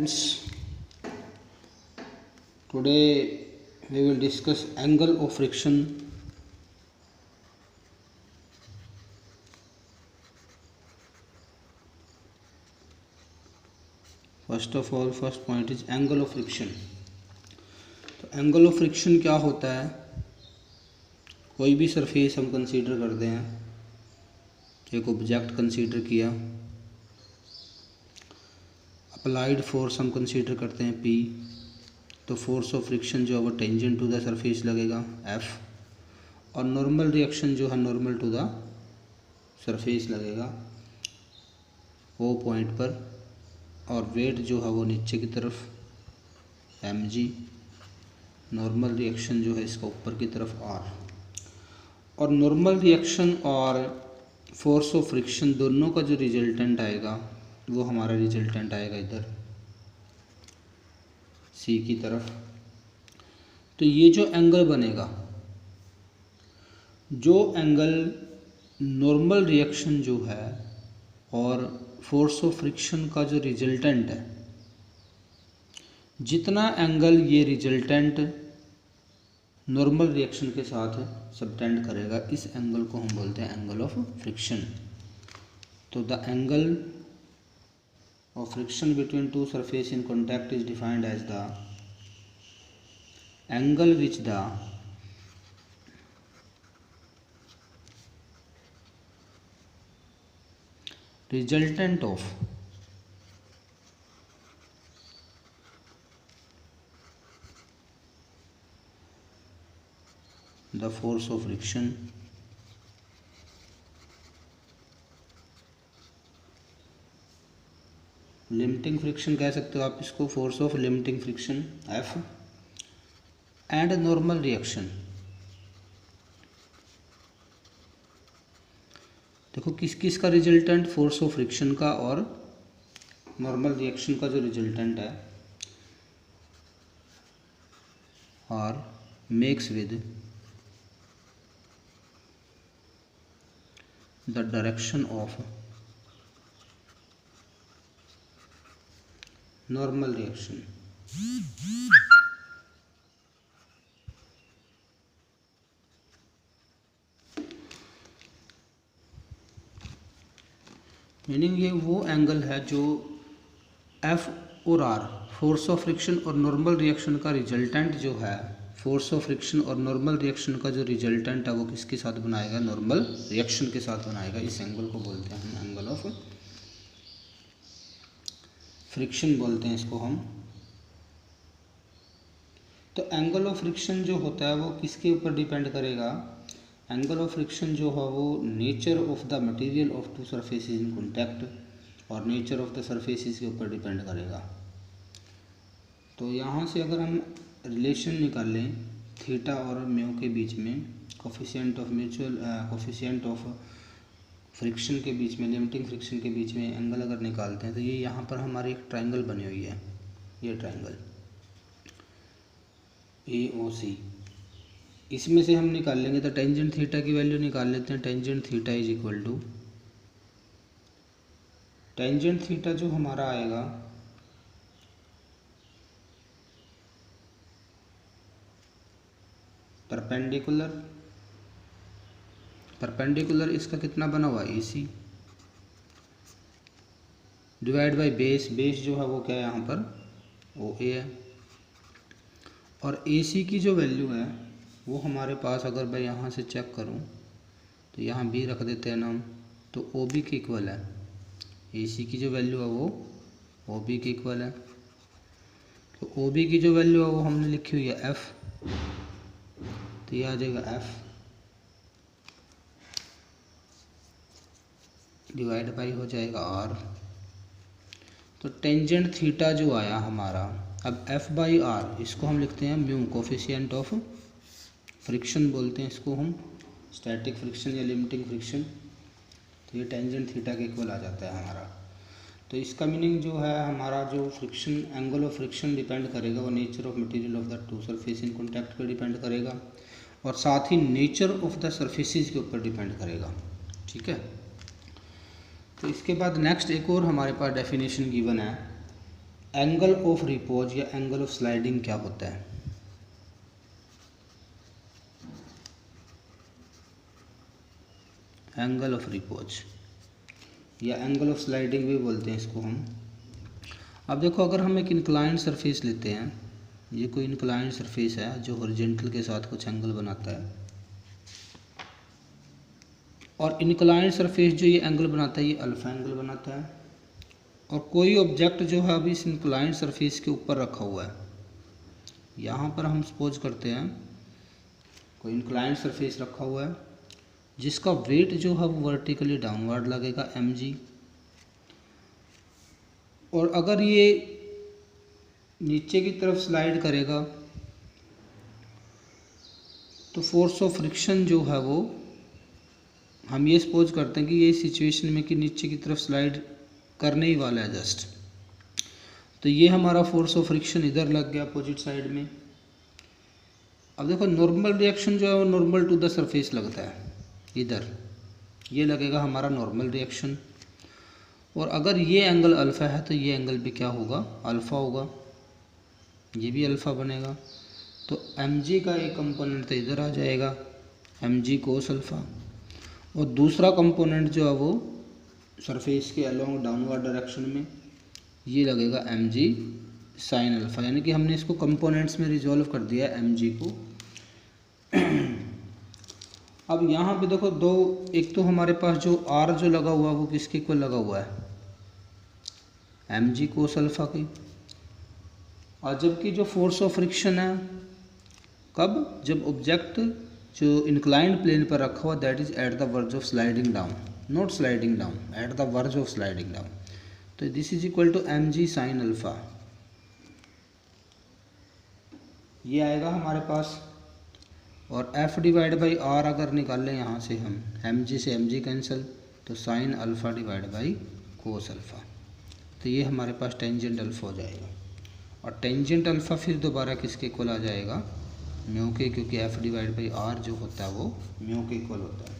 Friends, today we will discuss angle of friction. First of all, first point is angle of friction. तो angle of friction क्या होता है? कोई भी surface हम कंसीडर करते हैं, एक ऑब्जेक्ट कंसीडर किया, अप्लाइड फोर्स हम कंसीडर करते हैं P, तो फोर्स ऑफ फ्रिक्शन जो है वो टेंजेंट टू द सरफेस लगेगा F, और नॉर्मल रिएक्शन जो है नॉर्मल टू द सरफेस लगेगा O पॉइंट पर, और वेट जो है वो नीचे की तरफ mg, नॉर्मल रिएक्शन जो है इसका ऊपर की तरफ R, और नॉर्मल रिएक्शन और फोर्स ऑफ फ्रिक्शन दोनों का जो रिजल्टेंट आएगा वो हमारा रिजल्टेंट आएगा इधर C की तरफ। तो ये जो एंगल बनेगा, जो एंगल नॉर्मल रिएक्शन जो है और फोर्स ऑफ फ्रिक्शन का जो रिजल्टेंट है, जितना एंगल ये रिजल्टेंट नॉर्मल रिएक्शन के साथ सबटेंड करेगा, इस एंगल को हम बोलते हैं एंगल ऑफ फ्रिक्शन। तो the angle of friction between two surface in contact is defined as the angle which the resultant of the force of friction limiting friction कह सकते हो आप इसको, force of limiting friction F, and normal reaction. देखो किस किस का resultant, force of friction का और नॉर्मल रिएक्शन का जो रिजल्टेंट है, और makes with the direction of normal reaction. Meaning ये वो एंगल है जो F और R, फोर्स ऑफ फ्रिक्शन और नॉर्मल रिएक्शन का रिजल्टेंट जो है, फोर्स ऑफ फ्रिक्शन और नॉर्मल रिएक्शन का जो रिजल्टेंट है वो किसके साथ बनाएगा, नॉर्मल रिएक्शन के साथ बनाएगा। इस एंगल को बोलते हैं हम एंगल ऑफ फ्रिक्शन बोलते हैं इसको हम। तो एंगल ऑफ फ्रिक्शन जो होता है वो किसके ऊपर डिपेंड करेगा? एंगल ऑफ फ्रिक्शन जो है वो nature of the material of to surfaces in contact और नेचर ऑफ द सरफेसेस के ऊपर डिपेंड करेगा। तो यहाँ से अगर हम रिलेशन निकालें थीटा और म्यू के बीच में, coefficient of mutual coefficient of friction के बीच में, लिमिटिंग फ्रिक्शन के बीच में एंगल अगर निकालते हैं, तो ये यहाँ पर हमारी एक ट्रायंगल बनी हुई है, ये ट्रायंगल AOC, इसमें से हम निकाल लेंगे। तो टेंजेंट थीटा की वैल्यू निकाल लेते हैं। Tangent theta is equal to, tangent theta जो हमारा आएगा परपेंडिकुलर, परपेंडिकुलर इसका कितना बना हुआ है AC, divide by base, base जो है वो क्या है यहाँ पर OA है, और AC की जो वैल्यू है वो हमारे पास, अगर मैं यहाँ से चेक करूँ तो यहाँ B रख देते हैं नाम, तो OB के इक्वल है। AC की जो वैल्यू है वो OB के इक्वल है। तो OB की जो वैल्यू है वो हमने लिखी हुई है F, तो ये आ जाएगा F डिवाइड बाई हो जाएगा R। तो टेंजेंट थीटा जो आया हमारा, अब F बाई R इसको हम लिखते हैं म्यू, कोफिशिएंट ऑफ फ्रिक्शन बोलते हैं इसको हम, स्टैटिक फ्रिक्शन या लिमिटिंग फ्रिक्शन। तो ये टेंजेंट थीटा के इक्वल आ जाता है हमारा। तो इसका मीनिंग जो है, हमारा जो friction, angle of friction depend करेगा वो nature of material of the two surface in contact पर डिपेंड करेगा, और साथ ही नेचर ऑफ द सरफेसेस के ऊपर डिपेंड करेगा। ठीक है। तो इसके बाद नेक्स्ट एक और हमारे पास डेफिनेशन गिवन है एंगल ऑफ रिपोज या एंगल ऑफ स्लाइडिंग क्या होता है? एंगल ऑफ रिपोज या एंगल ऑफ स्लाइडिंग भी बोलते हैं इसको हम। अब देखो, अगर हम एक इंक्लाइंड सरफेस लेते हैं, ये कोई इंक्लाइंड सरफेस है जो हॉरिजॉन्टल के साथ कुछ एंगल बनाता है, और इंक्लाइंड सरफेस जो ये एंगल बनाता है ये अल्फा एंगल बनाता है, और कोई ऑब्जेक्ट जो है अभी इस इंक्लाइंड सरफेस के ऊपर रखा हुआ है। यहाँ पर हम सपोज करते हैं कोई इंक्लाइंड सरफेस रखा हुआ है जिसका वेट जो है वो वर्टिकली डाउनवर्ड लगेगा mg, और अगर ये नीचे की तरफ स्लाइड करेगा तो फोर्स ऑफ फ्रिक्शन जो है वो हम ये सपोज करते हैं कि ये सिचुएशन में कि नीचे की तरफ स्लाइड करने ही वाला है जस्ट, तो ये हमारा फोर्स ऑफ फ्रिक्शन इधर लग गया अपोजिट साइड में। अब देखो, नॉर्मल रिएक्शन जो है वो नॉर्मल टू द सरफेस लगता है, इधर ये लगेगा हमारा नॉर्मल रिएक्शन, और अगर ये एंगल अल्फ़ा है तो ये एंगल भी क्या होगा? अल्फ़ा होगा, ये भी अल्फ़ा बनेगा। तो mg का एक कंपोनेंट तो इधर आ जाएगा, mg कोस अल्फ़ा, और दूसरा कंपोनेंट जो है वो सरफेस के अलोंग डाउनवर्ड डायरेक्शन में ये लगेगा mg साइन अल्फ़ा, यानी कि हमने इसको कंपोनेंट्स में रिजॉल्व कर दिया है mg को। अब यहाँ पे देखो दो, एक तो हमारे पास जो r जो लगा हुआ है वो किसके इक्वल लगा हुआ है? mg कोस अल्फ़ा की, और जबकि जो फोर्स ऑफ फ्रिक्शन है कब? जब ऑब्जेक्ट जो इंक्लाइंड प्लेन पर रखा हुआ, that is at the verge of sliding down, not sliding down, at the verge of sliding down, तो this is equal to mg sine alpha, ये आएगा हमारे पास। और f डिवाइड बाई r अगर निकालें यहाँ से हम, mg से mg कैंसिल, तो sine alpha divide by cos alpha, तो ये हमारे पास टेंजेंट अल्फ़ा हो जाएगा, और टेंजेंट अल्फ़ा फिर दोबारा किसके इक्वल आ जाएगा? म्यू के, क्योंकि f डिवाइड बाई r जो होता है वो म्यू के इक्वल होता है।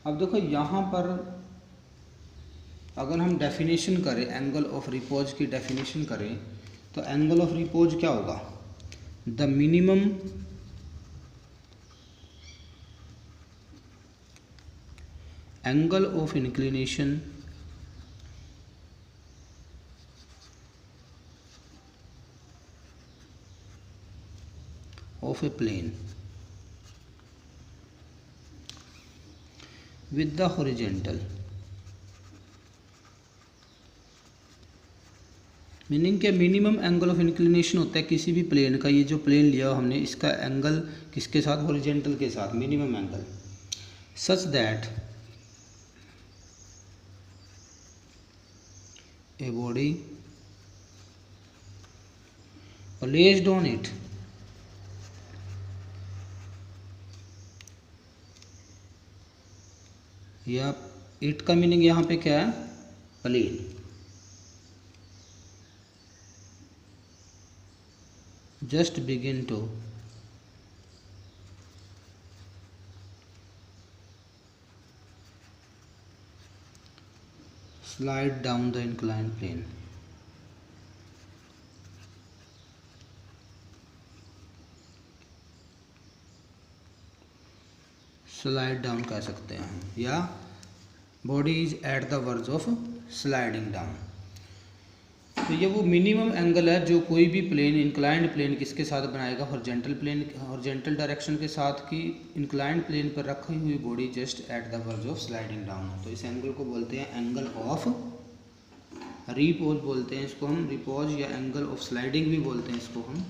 अब देखो यहाँ पर अगर हम डेफिनेशन करें, एंगल ऑफ रिपोज की डेफिनेशन करें, तो एंगल ऑफ रिपोज क्या होगा? The minimum angle of inclination of a plane with the horizontal, meaning के मिनिमम एंगल ऑफ इंक्लिनेशन होता है किसी भी प्लेन का, ये जो प्लेन लिया हमने इसका एंगल किसके साथ? हॉरिजॉन्टल के साथ, minimum angle, such that a body placed on it या इट का मीनिंग यहाँ पे क्या है? Plane, just begin to slide down the inclined plane, slide down कह सकते हैं, या body is at the verge of sliding down. तो ये वो मिनिमम एंगल है जो कोई भी प्लेन, इंक्लाइंड प्लेन किसके साथ बनाएगा? हॉरिजॉन्टल प्लेन, हॉरिजॉन्टल डायरेक्शन के साथ, की इंक्लाइंड प्लेन पर रखी हुई body just eight the verge of sliding down. तो इस एंगल को बोलते हैं एंगल ऑफ रिपोज बोलते हैं इसको हम, रिपोज, या एंगल ऑफ स्लाइडिंग भी बोलते हैं इसको हम।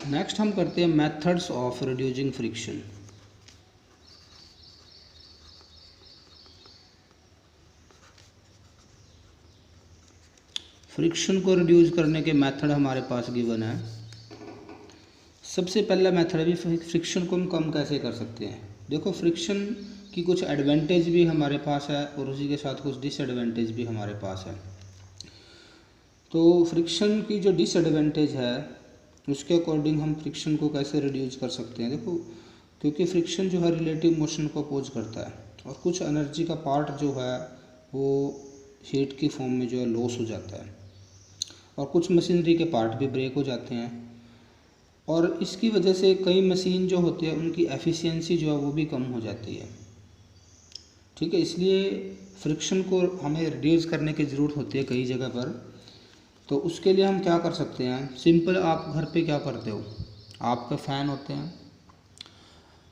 नेक्स्ट हम करते हैं methods of reducing friction. Friction को रिड्यूस करने के मेथड हमारे पास गिवन है। सबसे पहला मेथड है भी फ्रिक्शन को हम कम कैसे कर सकते हैं। देखो, फ्रिक्शन की कुछ एडवांटेज भी हमारे पास है और उसी के साथ कुछ डिसएडवांटेज भी हमारे पास है। तो फ्रिक्शन की जो डिसएडवांटेज है उसके अकॉर्डिंग हम फ्रिक्शन को कैसे रिड्यूस कर सकते हैं। देखो, क्योंकि फ्रिक्शन जो है रिलेटिव मोशन को अपोज करता है, और कुछ एनर्जी का पार्ट जो है वो हीट की फॉर्म में जो है लॉस हो जाता है, और कुछ मशीनरी के पार्ट भी ब्रेक हो जाते हैं, और इसकी वजह से कई मशीन जो होती है उनकी एफिशिएंसी जो है वो भी कम हो जाती है। ठीक है, इसलिए फ्रिक्शन को हमें रिड्यूस करने की ज़रूरत होती है कई जगह पर। तो उसके लिए हम क्या कर सकते हैं, सिंपल आप घर पे क्या करते हो, आपका फ़ैन होते हैं,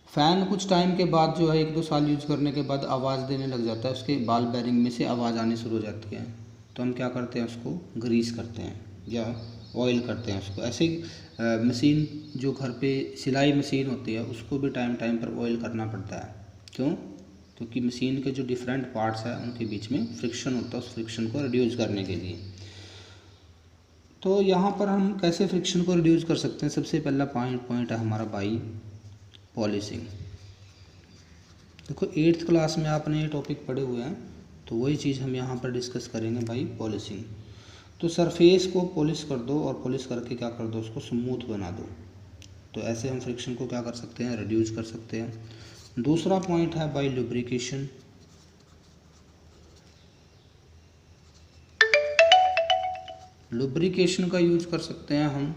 फ़ैन कुछ टाइम के बाद जो है 1-2 साल यूज़ करने के बाद आवाज़ देने लग जाता है, उसके बॉल बेरिंग में से आवाज़ आनी शुरू हो जाती है। तो हम क्या करते हैं, उसको ग्रीस करते हैं या ऑयल करते हैं उसको। ऐसे मशीन जो घर पे सिलाई मशीन होती है उसको भी टाइम टाइम पर ऑयल करना पड़ता है। क्यों? क्योंकि मशीन के जो डिफरेंट पार्ट्स हैं उनके बीच में फ्रिक्शन होता है, उस फ्रिक्शन को रिड्यूस करने के लिए। तो यहाँ पर हम कैसे फ्रिक्शन को रिड्यूस कर सकते हैं, सबसे पहला पॉइंट है हमारा बाई पॉलिशिंग। देखो 8th क्लास में आपने ये टॉपिक पढ़े हुए हैं, तो वही चीज़ हम यहाँ पर डिस्कस करेंगे बाई पॉलिशिंग। तो सरफेस को पॉलिश कर दो, और पॉलिश करके क्या कर दो, उसको स्मूथ बना दो। तो ऐसे हम फ्रिक्शन को क्या कर सकते हैं, रिड्यूस कर सकते हैं। दूसरा पॉइंट है बाई लुब्रिकेशन। लुब्रिकेशन का यूज कर सकते हैं हम